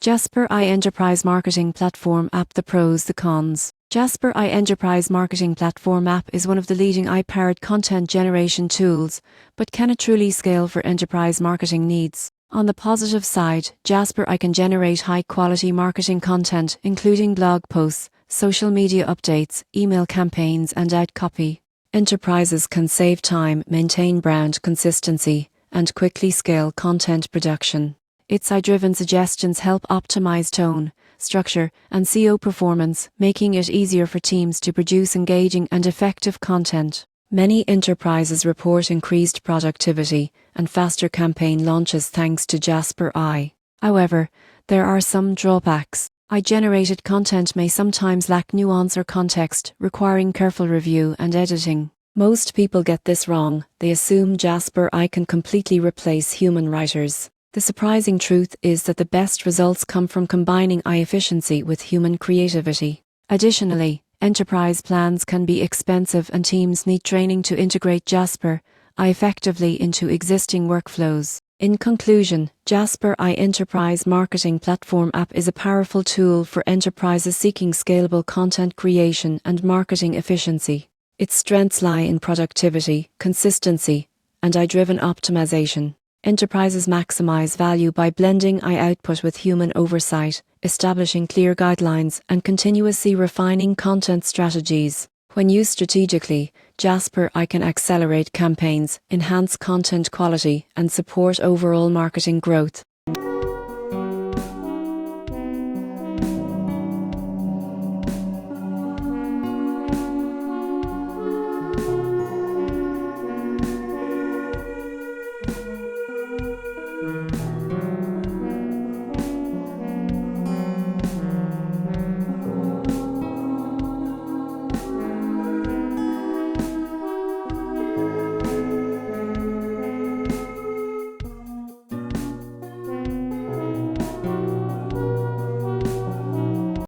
Jasper I Enterprise Marketing Platform App. The pros, the cons. Jasper I Enterprise Marketing Platform App is one of the leading AI-powered content generation tools, but can it truly scale for enterprise marketing needs? On the positive side, Jasper I can generate high-quality marketing content, including blog posts, social media updates, email campaigns, and ad copy. Enterprises can save time, maintain brand consistency, and quickly scale content production. Its AI-driven suggestions help optimize tone, structure, and SEO performance, making it easier for teams to produce engaging and effective content. Many enterprises report increased productivity and faster campaign launches thanks to Jasper I. However, there are some drawbacks. AI-generated content may sometimes lack nuance or context, requiring careful review and editing. Most people get this wrong. They assume Jasper I can completely replace human writers. The surprising truth is that the best results come from combining AI efficiency with human creativity. Additionally, enterprise plans can be expensive and teams need training to integrate Jasper I effectively into existing workflows. In conclusion, Jasper I Enterprise Marketing Platform App is a powerful tool for enterprises seeking scalable content creation and marketing efficiency. Its strengths lie in productivity, consistency, and AI-driven optimization. Enterprises maximize value by blending AI output with human oversight, establishing clear guidelines, and continuously refining content strategies. When used strategically, Jasper I can accelerate campaigns, enhance content quality, and support overall marketing growth.